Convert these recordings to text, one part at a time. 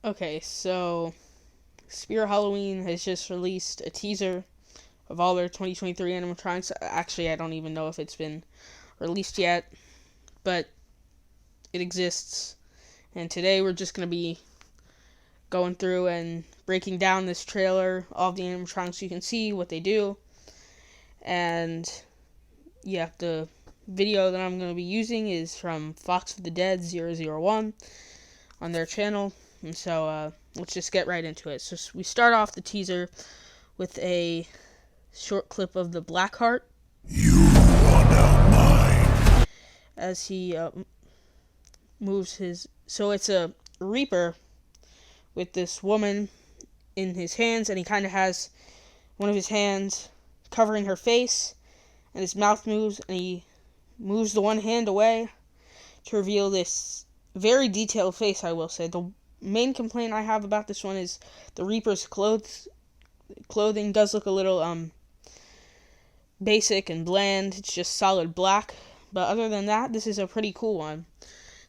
Okay, so Spirit Halloween has just released a teaser of all their 2023 animatronics. Actually, I don't even know if it's been released yet, but it exists. And today we're just going to be going through and breaking down this trailer, all the animatronics you can see, what they do. And yeah, the video that I'm going to be using is from Fox of the Dead 001 on their channel. And so let's just get right into it. So we start off the teaser with a short clip of the Blackheart. You are now mine. As he moves his... So it's a Reaper with this woman in his hands, and he kind of has one of his hands covering her face, and his mouth moves, and he moves the one hand away to reveal this very detailed face, I will say. The main complaint I have about this one is the Reaper's clothing does look a little basic and bland. It's just solid black. But other than that, this is a pretty cool one.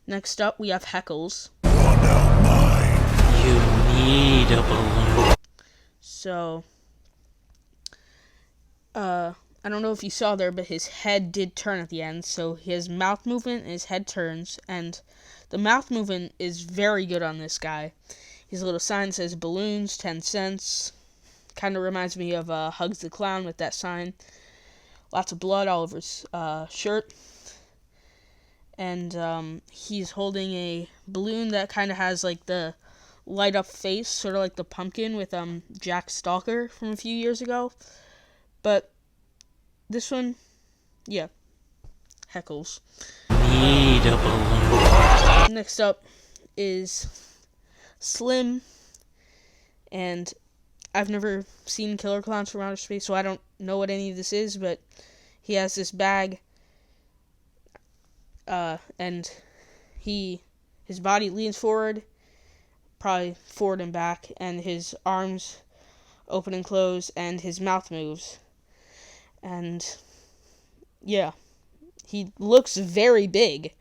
Next up, we have Heckles. You are now mine. You need a balloon. So, I don't know if you saw there, but his head did turn at the end. So his mouth movement and his head turns, and the mouth movement is very good on this guy. His little sign says balloons, 10 cents. Kind of reminds me of Hugs the Clown with that sign. Lots of blood all over his shirt. And he's holding a balloon that kind of has like the light up face, sort of like the pumpkin with Jack Stalker from a few years ago. But this one, yeah, Heckles. Need a balloon. Next up is Slim, and I've never seen Killer Clowns from Outer Space, so I don't know what any of this is, but he has this bag, and his body leans forward, probably forward and back, and his arms open and close, and his mouth moves. And yeah, he looks very big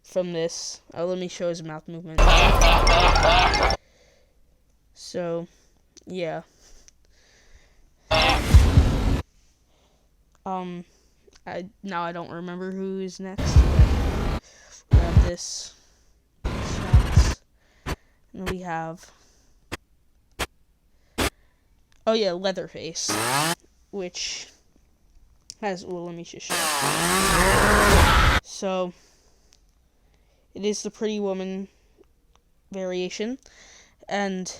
from this. Let me show his mouth movement. So, yeah. Now I don't remember who is next. We have this shots. And we have... Oh yeah, Leatherface. Which has... Well, let me just show you. So, it is the Pretty Woman variation. And,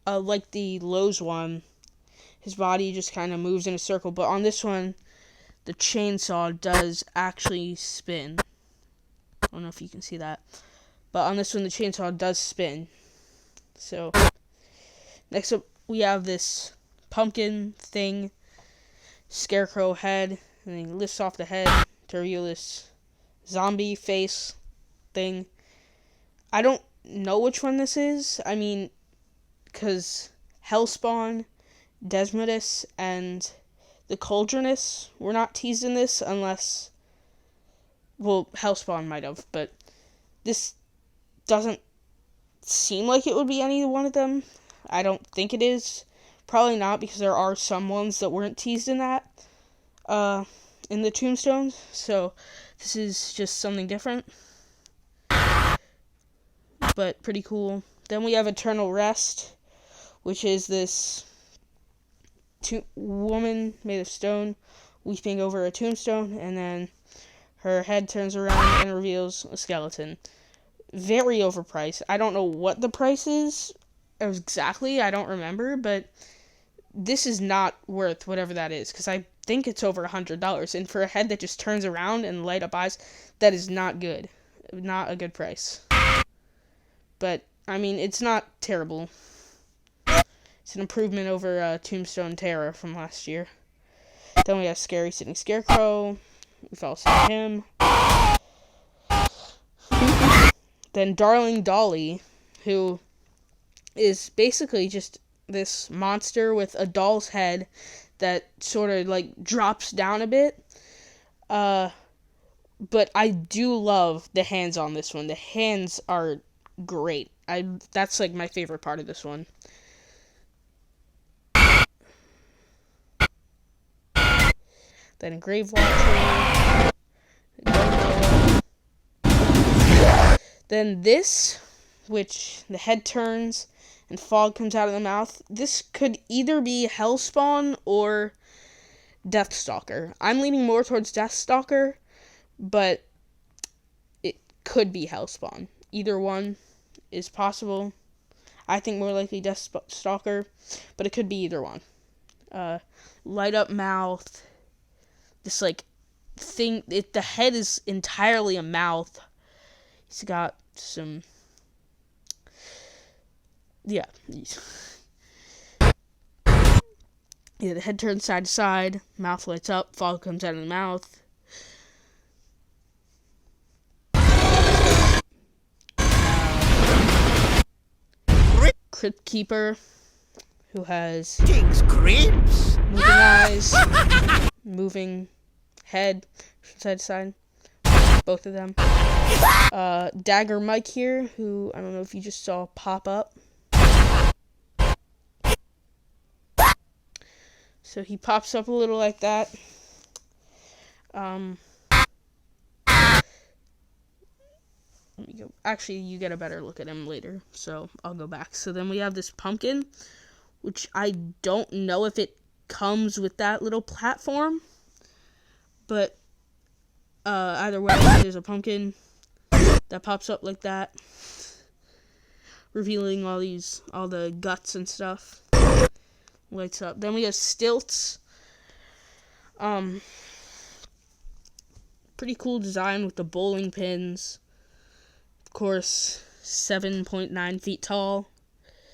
like the Lowe's one, his body just kind of moves in a circle. But on this one, the chainsaw does actually spin. I don't know if you can see that. But on this one, the chainsaw does spin. So, next up, we have this pumpkin thing, scarecrow head, and he lifts off the head to reveal this zombie face thing. I don't know which one this is. I mean, because Hellspawn, Desmodus, and the Cauldroness were not teased in this unless... Well, Hellspawn might have, but this doesn't seem like it would be any one of them. I don't think it is. Probably not, because there are some ones that weren't teased in that, in the tombstones. So, this is just something different. But pretty cool. Then we have Eternal Rest, which is this woman made of stone weeping over a tombstone, and then her head turns around and reveals a skeleton. Very overpriced. I don't know what the price is exactly. I don't remember, but this is not worth whatever that is, because I think it's over $100. And for a head that just turns around and light up eyes, that is not good. Not a good price. But, I mean, it's not terrible. It's an improvement over Tombstone Terror from last year. Then we have Scary Sitting Scarecrow. We've all seen him. Then Darling Dolly, who is basically just this monster with a doll's head that sort of, like, drops down a bit. But I do love the hands on this one. The hands are great. That's like my favorite part of this one. Then Grave Watcher. Then this, which the head turns and fog comes out of the mouth. This could either be Hellspawn or Deathstalker. I'm leaning more towards Deathstalker, but it could be Hellspawn. Either one is possible. I think more likely Deathstalker, but it could be either one. Light up mouth. This like thing. The head is entirely a mouth. He's got some. Yeah. Yeah, the head turns side to side, mouth lights up, fog comes out of the mouth. Crypt Keeper, who has moving eyes, moving head from side to side, both of them. Dagger Mike here, who I don't know if you just saw pop up. So he pops up a little like that. Let me go. Actually, you get a better look at him later, so I'll go back. So then we have this pumpkin, which I don't know if it comes with that little platform, but either way, there's a pumpkin that pops up like that, revealing all the guts and stuff. Lights up. Then we have stilts. Pretty cool design with the bowling pins. Of course, 7.9 feet tall.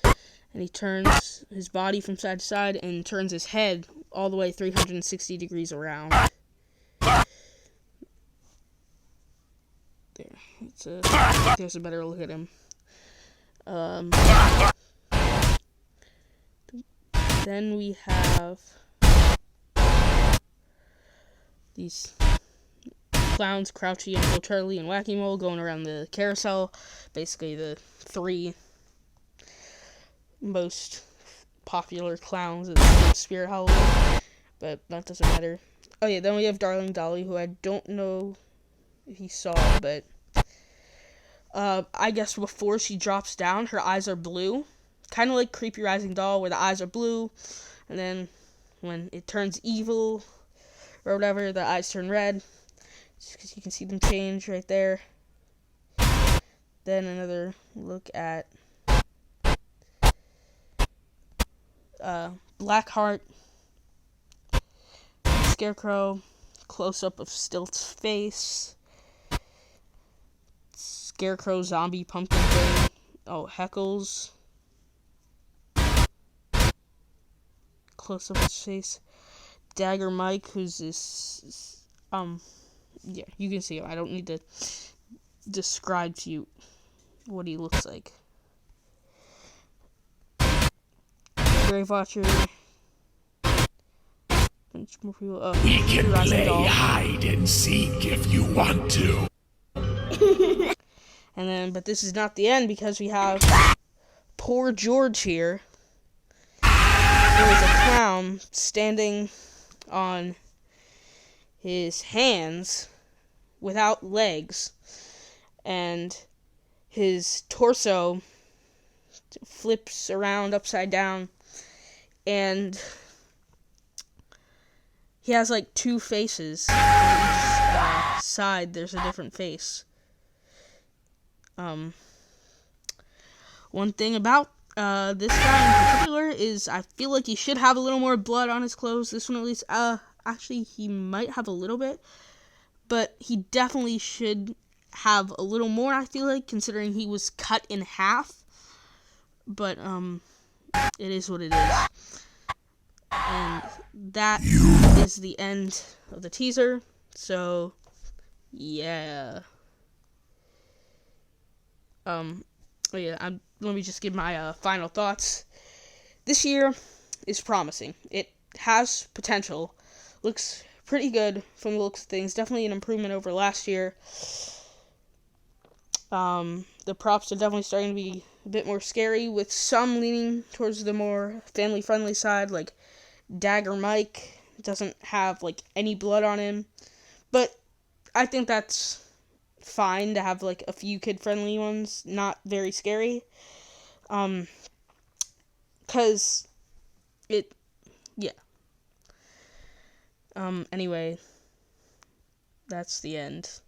And he turns his body from side to side and turns his head all the way 360 degrees around. There. There's a better look at him. Then we have these clowns, Crouchy and Little Charlie and Wacky Mole, going around the carousel. Basically the 3 most popular clowns in Spirit Halloween, but that doesn't matter. Oh yeah, then we have Darling Dolly, who I don't know if you saw, but I guess before she drops down, her eyes are blue. Kind of like Creepy Rising Doll, where the eyes are blue, and then when it turns evil, or whatever, the eyes turn red. Just because you can see them change right there. Then another look at Blackheart, Scarecrow, close-up of Stilts' face, Scarecrow zombie pumpkin thing, Heckles, close up his face. Dagger Mike, who's this, yeah, you can see him. I don't need to describe to you what he looks like. Grave Watcher. More people. We can play hide and seek if you want to. And then, but this is not the end, because we have poor George here. There is a clown standing on his hands without legs, and his torso flips around upside down, and he has like 2 faces. On each side there's a different face. One thing about this guy in particular is I feel like he should have a little more blood on his clothes. This one at least. Actually, he might have a little bit, but he definitely should have a little more, I feel like, considering he was cut in half. But it is what it is. And that is the end of the teaser. So yeah. Let me just give my final thoughts. This year is promising. It has potential. Looks pretty good from the looks of things. Definitely an improvement over last year. The props are definitely starting to be a bit more scary, with some leaning towards the more family-friendly side, like Dagger Mike doesn't have, like, any blood on him. But I think that's fine to have, like, a few kid-friendly ones, not very scary. Because it, yeah. Anyway, that's the end.